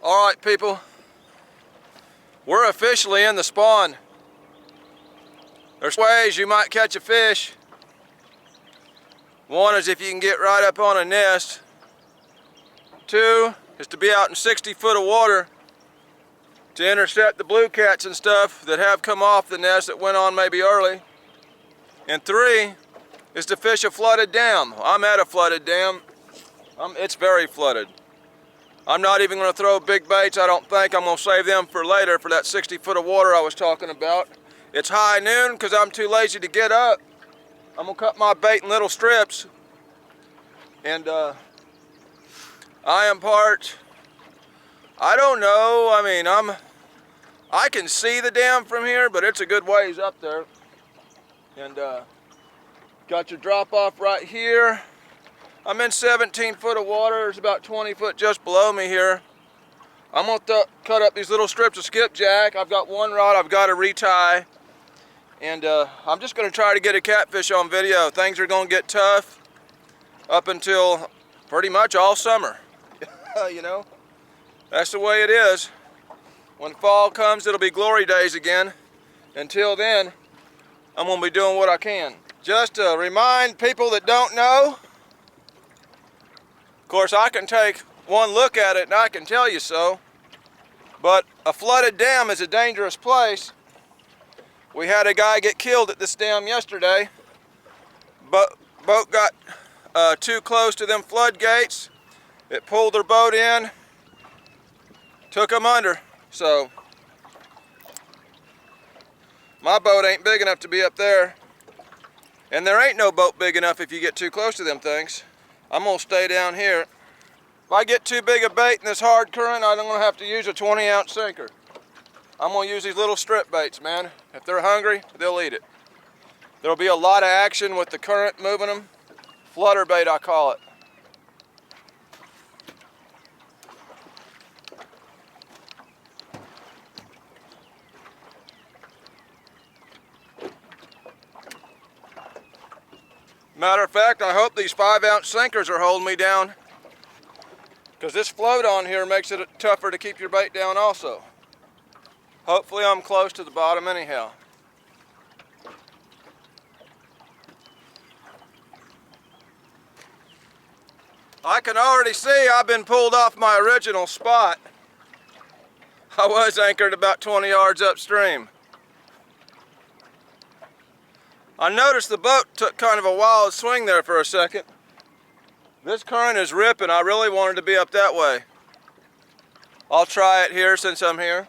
All right, people, we're officially in the spawn. There's ways you might catch a fish. One is if you can get right up on a nest. Two is to be out in 60 foot of water to intercept the blue cats and stuff that have come off the nest that went on maybe early. And three is to fish a flooded dam. I'm at a flooded dam. It's very flooded. I'm not even going to throw big baits, I don't think. I'm going to save them for later for that 60 foot of water I was talking about. It's high noon because I'm too lazy to get up. I'm going to cut my bait in little strips. And I am part, I don't know, I mean, I can see the dam from here, but it's a good ways up there. And got your drop off right here. I'm in 17 foot of water. There's about 20 foot just below me here. I'm gonna cut up these little strips of skipjack. I've got one rod I've got to retie. And I'm just gonna try to get a catfish on video. Things are gonna get tough up until pretty much all summer. You know, that's the way it is. When fall comes, it'll be glory days again. Until then, I'm gonna be doing what I can. Just to remind people that don't know, of course, I can take one look at it and I can tell you so, but a flooded dam is a dangerous place. We had a guy get killed at this dam yesterday. Boat got too close to them floodgates. It pulled their boat in, took them under. So, my boat ain't big enough to be up there. And there ain't no boat big enough if you get too close to them things. I'm gonna stay down here. If I get too big a bait in this hard current, I'm gonna have to use a 20-ounce sinker. I'm gonna use these little strip baits, man. If they're hungry, they'll eat it. There'll be a lot of action with the current moving them. Flutter bait, I call it. Matter of fact, I hope these 5-ounce sinkers are holding me down, because this float on here makes it tougher to keep your bait down also. Hopefully I'm close to the bottom anyhow. I can already see I've been pulled off my original spot. I was anchored about 20 yards upstream. I noticed the boat took kind of a wild swing there for a second. This current is ripping. I really wanted to be up that way. I'll try it here since I'm here.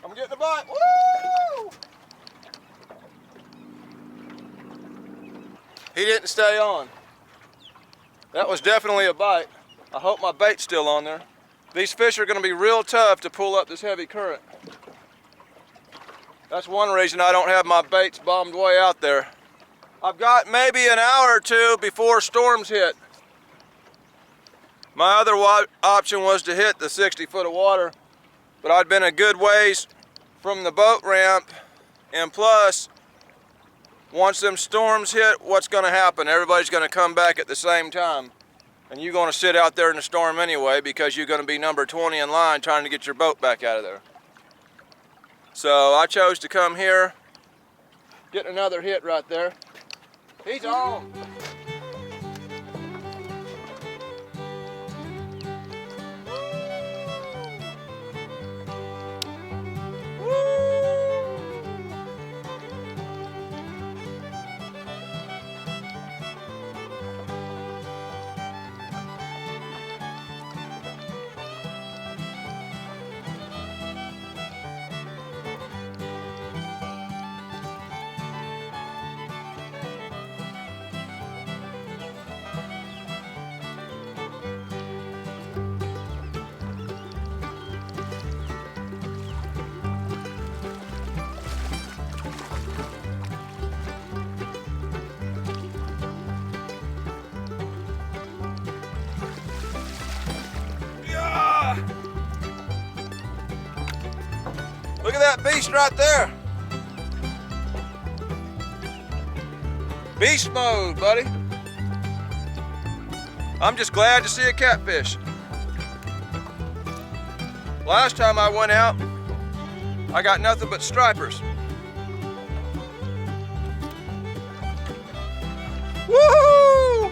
I'm getting a bite. Woo! He didn't stay on. That was definitely a bite. I hope my bait's still on there. These fish are going to be real tough to pull up this heavy current. That's one reason I don't have my baits bombed way out there. I've got maybe an hour or two before storms hit. My other option was to hit the 60 foot of water, but I'd been a good ways from the boat ramp, and plus, once them storms hit, what's gonna happen? Everybody's gonna come back at the same time, and you're gonna sit out there in the storm anyway because you're gonna be number 20 in line trying to get your boat back out of there. So I chose to come here, get another hit right there. He's on. Look at that beast right there. Beast mode, buddy. I'm just glad to see a catfish. Last time I went out, I got nothing but stripers. Woohoo!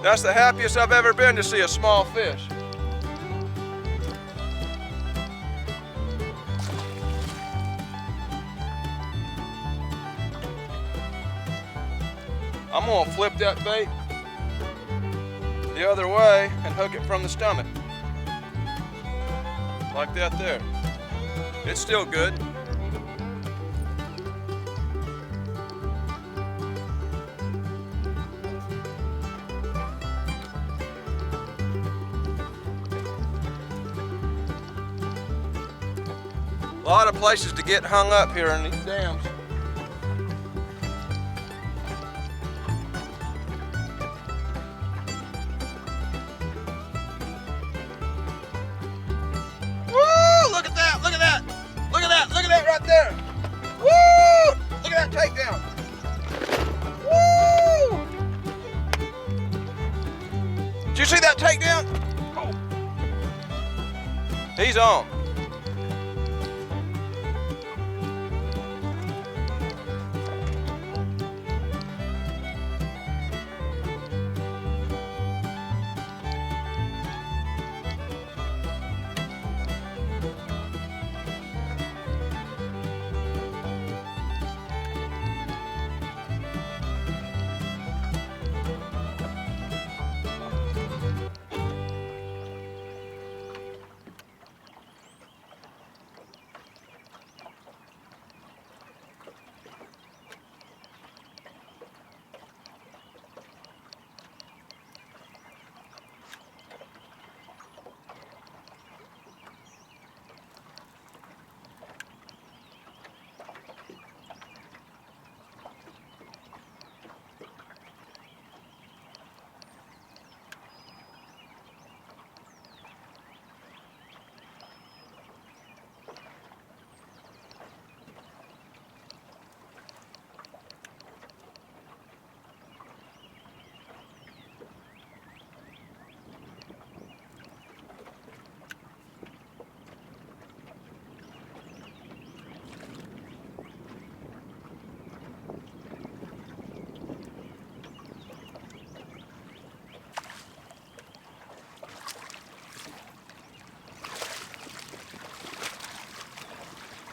That's the happiest I've ever been to see a small fish. I'm gonna flip that bait the other way and hook it from the stomach. Like that there. It's still good. A lot of places to get hung up here in these dams. Right there. Woo! Look at that takedown. Woo! Did you see that takedown? Oh. He's on.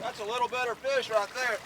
That's a little better fish right there.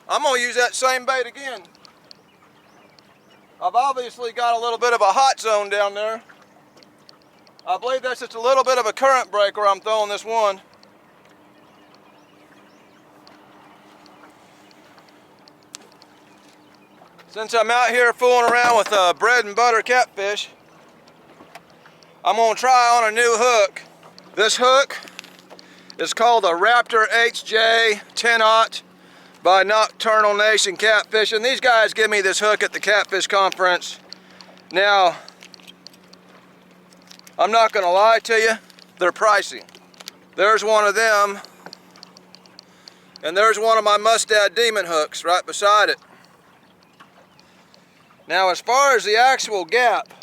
I'm gonna use that same bait again. I've obviously got a little bit of a hot zone down there. I believe that's just a little bit of a current breaker I'm throwing this one. Since I'm out here fooling around with bread and butter catfish, I'm gonna try on a new hook. This hook is called a Raptor HJ 10-aught by Nocturnal Nation Catfish, and these guys give me this hook at the Catfish Conference. Now, I'm not gonna lie to you, they're pricey. There's one of them, and there's one of my Mustad Demon hooks right beside it. Now, as far as the actual gap,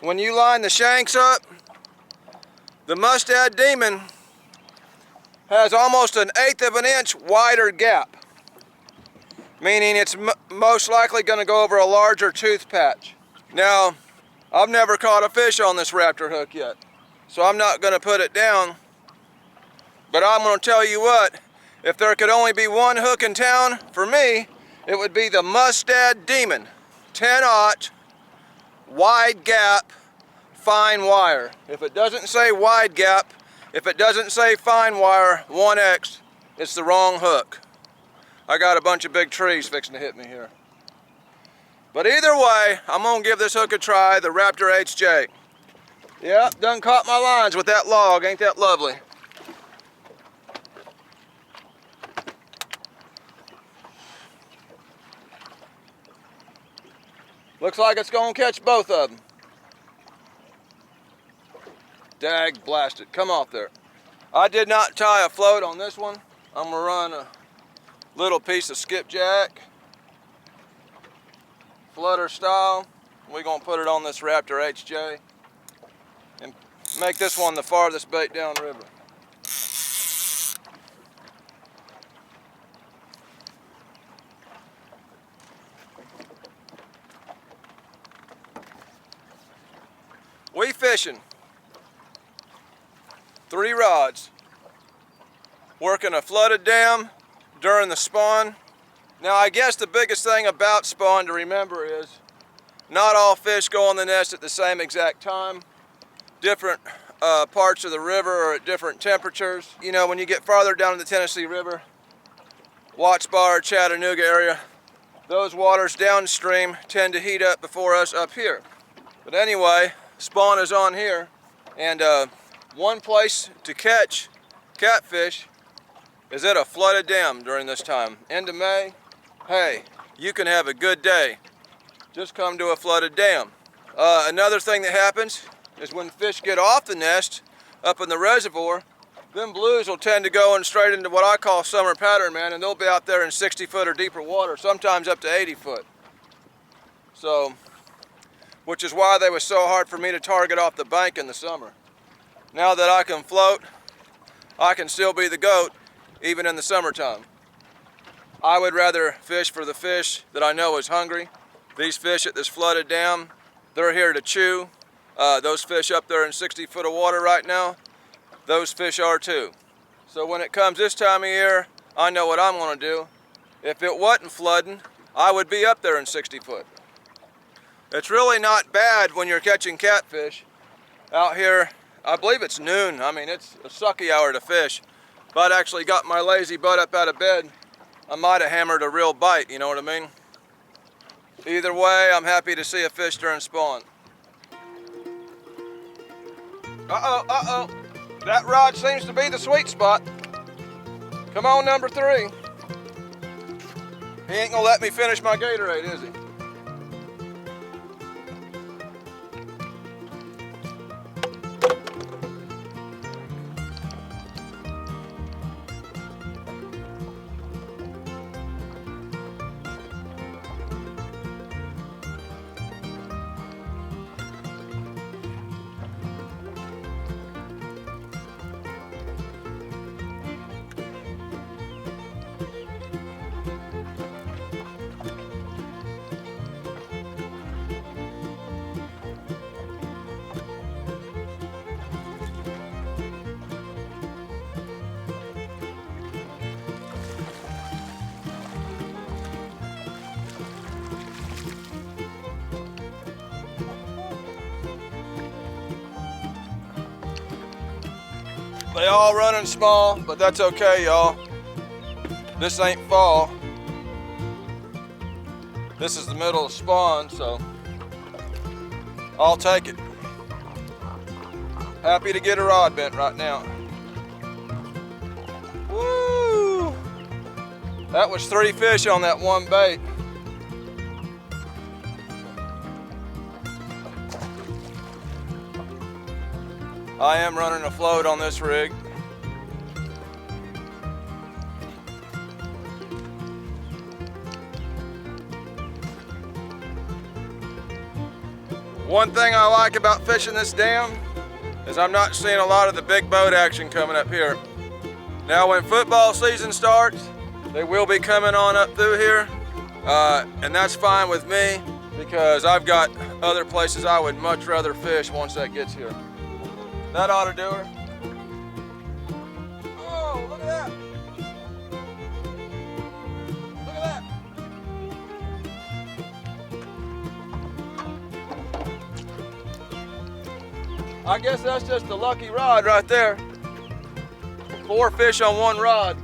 when you line the shanks up, the Mustad Demon has almost 1/8 of an inch wider gap, meaning it's most likely going to go over a larger tooth patch. Now, I've never caught a fish on this Raptor hook yet, so I'm not going to put it down, but I'm going to tell you what, if there could only be one hook in town, for me, it would be the Mustad Demon 10-aught wide gap fine wire. If it doesn't say wide gap, if it doesn't say fine wire 1X, it's the wrong hook. I got a bunch of big trees fixing to hit me here. But either way, I'm gonna give this hook a try, the Raptor HJ. Yep, done caught my lines with that log, ain't that lovely? Looks like it's gonna catch both of them. Dag blasted, come off there. I did not tie a float on this one. I'm gonna run a little piece of skipjack, flutter style. We're gonna put it on this Raptor HJ and make this one the farthest bait downriver. We fishing 3 rods, working a flooded dam during the spawn. Now I guess the biggest thing about spawn to remember is not all fish go on the nest at the same exact time. Different parts of the river are at different temperatures. You know, when you get farther down in the Tennessee River, Watts Bar, Chattanooga area, those waters downstream tend to heat up before us up here. But anyway, spawn is on here, and one place to catch catfish is at a flooded dam during this time. End of May, hey, you can have a good day. Just come to a flooded dam. Another thing that happens is when fish get off the nest up in the reservoir, them blues will tend to go in straight into what I call summer pattern, man, and they'll be out there in 60 foot or deeper water, sometimes up to 80 foot. So, which is why they were so hard for me to target off the bank in the summer. Now that I can float, I can still be the goat, even in the summertime. I would rather fish for the fish that I know is hungry. These fish at this flooded dam, they're here to chew. Those fish up there in 60 foot of water right now, those fish are too. So when it comes this time of year, I know what I'm gonna do. If it wasn't flooding, I would be up there in 60 foot. It's really not bad when you're catching catfish. Out here, I believe it's noon. I mean, it's a sucky hour to fish. If I'd actually got my lazy butt up out of bed, I might have hammered a real bite, you know what I mean? Either way, I'm happy to see a fish during spawn. Uh-oh, uh-oh. That rod seems to be the sweet spot. Come on, number 3. He ain't gonna let me finish my Gatorade, is he? They all running small, but that's okay, y'all. This ain't fall. This is the middle of spawn, so I'll take it. Happy to get a rod bent right now. Woo! That was 3 fish on that one bait. I am running a float on this rig. One thing I like about fishing this dam is I'm not seeing a lot of the big boat action coming up here. Now when football season starts, they will be coming on up through here, and that's fine with me because I've got other places I would much rather fish once that gets here. That ought to do her. Oh, look at that. Look at that. I guess that's just a lucky rod right there. 4 fish on 1 rod.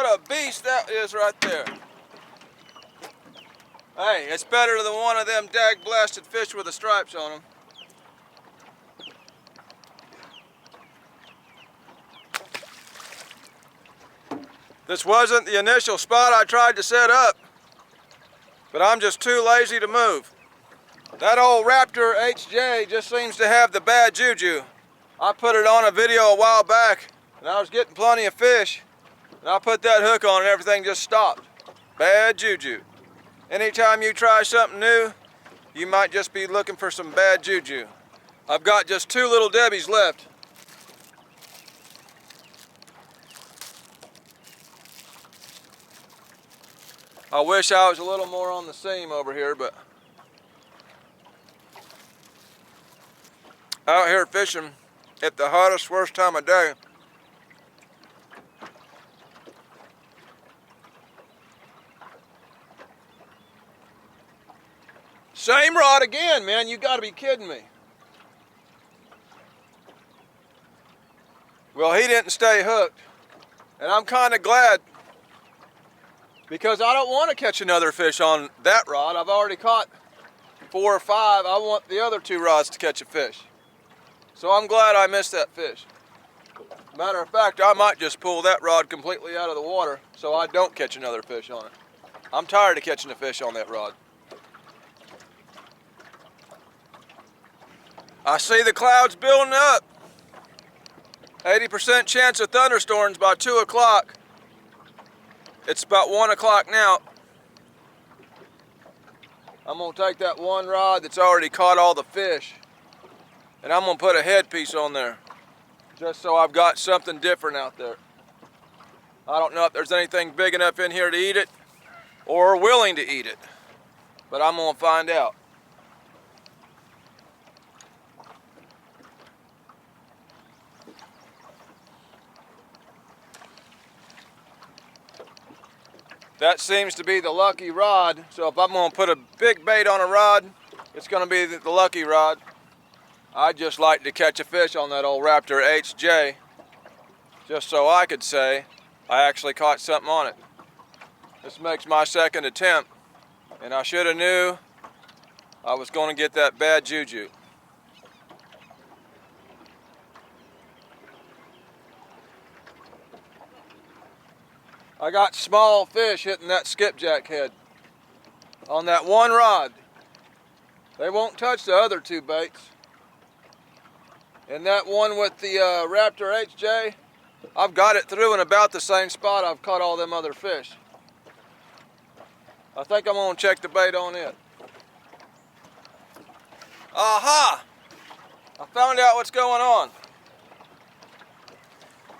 What a beast that is right there. Hey, it's better than one of them dag-blasted fish with the stripes on them. This wasn't the initial spot I tried to set up, but I'm just too lazy to move. That old Raptor HJ just seems to have the bad juju. I put it on a video a while back, and I was getting plenty of fish, and I put that hook on and everything just stopped. Bad juju. Anytime you try something new, you might just be looking for some bad juju. I've got just 2 little Debbies left. I wish I was a little more on the seam over here, but out here fishing at the hottest, worst time of day. Same rod again, man. You gotta be kidding me. Well, he didn't stay hooked, and I'm kind of glad, because I don't want to catch another fish on that rod. I've already caught 4 or 5. I want the other 2 rods to catch a fish. So I'm glad I missed that fish. Matter of fact, I might just pull that rod completely out of the water so I don't catch another fish on it. I'm tired of catching a fish on that rod. I see the clouds building up. 80% chance of thunderstorms by 2 o'clock. It's about 1 o'clock now. I'm gonna take that one rod that's already caught all the fish, and I'm gonna put a headpiece on there, just so I've got something different out there. I don't know if there's anything big enough in here to eat it, or willing to eat it, but I'm gonna find out. That seems to be the lucky rod, so if I'm going to put a big bait on a rod, it's going to be the lucky rod. I'd just like to catch a fish on that old Raptor HJ, just so I could say I actually caught something on it. This makes my 2nd attempt, and I should have knew I was going to get that bad juju. I got small fish hitting that skipjack head on that one rod. They won't touch the other 2 baits. And that one with the Raptor HJ, I've got it through in about the same spot I've caught all them other fish. I think I'm gonna check the bait on it. Aha! I found out what's going on.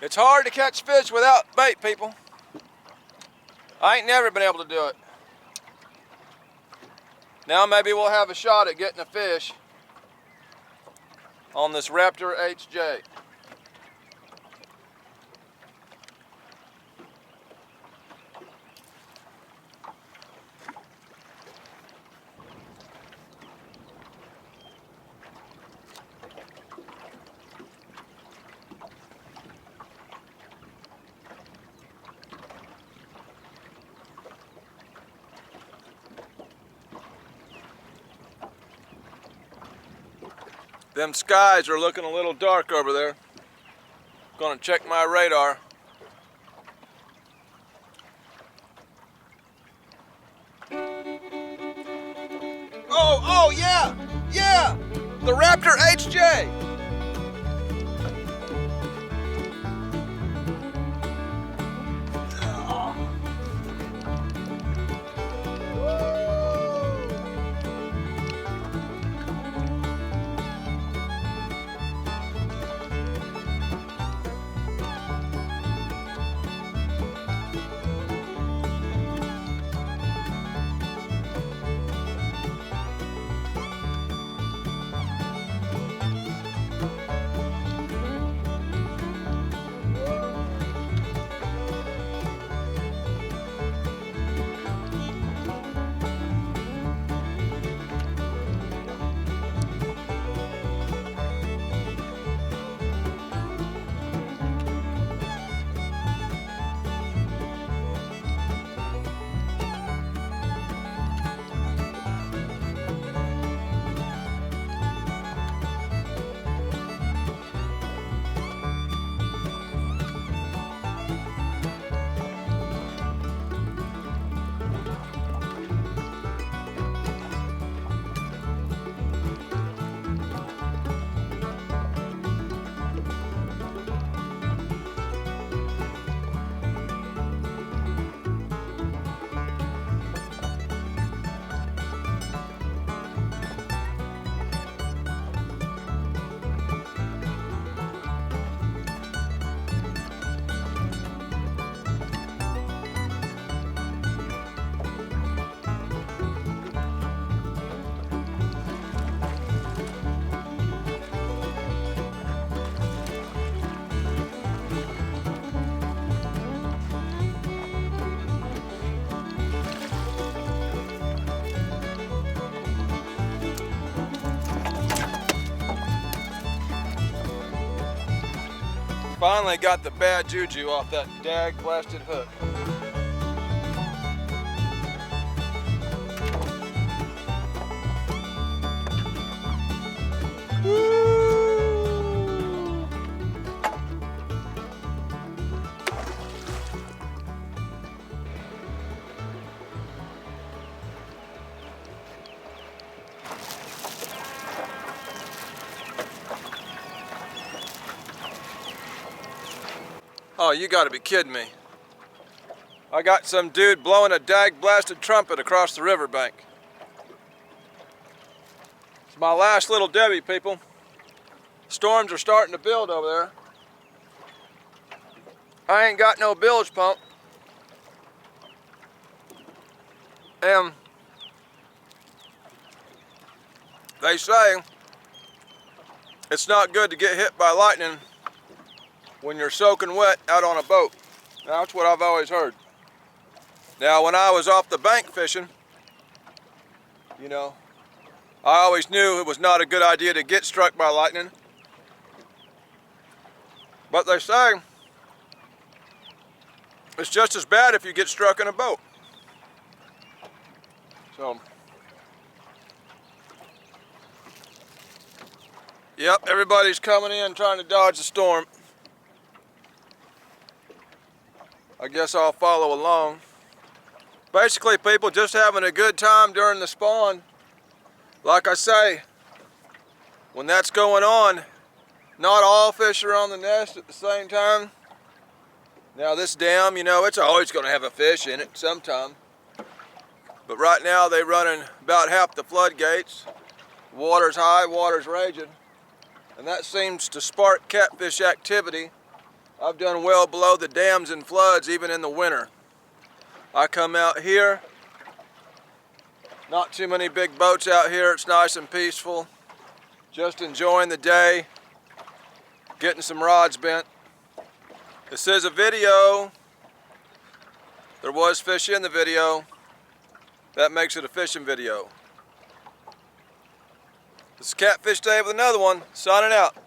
It's hard to catch fish without bait, people. I ain't never been able to do it. Now maybe we'll have a shot at getting a fish on this Raptor HJ. Them skies are looking a little dark over there. Gonna check my radar. Oh yeah, the Raptor HJ. Finally got the bad juju off that dag blasted hook. Woo! Oh, you gotta be kidding me. I got some dude blowing a dag blasted trumpet across the riverbank. It's my last little Debbie, people. Storms are starting to build over there. I ain't got no bilge pump. And they say it's not good to get hit by lightning when you're soaking wet out on a boat. Now, that's what I've always heard. Now, when I was off the bank fishing, you know, I always knew it was not a good idea to get struck by lightning. But they say it's just as bad if you get struck in a boat. So, yep, everybody's coming in trying to dodge the storm. I guess I'll follow along. Basically, people, just having a good time during the spawn. Like I say, when that's going on, not all fish are on the nest at the same time. Now this dam, you know, it's always going to have a fish in it sometime. But right now they're running about half the floodgates. Water's high, water's raging. And that seems to spark catfish activity. I've done well below the dams and floods even in the winter. I come out here, not too many big boats out here, it's nice and peaceful. Just enjoying the day, getting some rods bent. This is a video. There was fish in the video. That makes it a fishing video. This is Catfish Day with another one, signing out.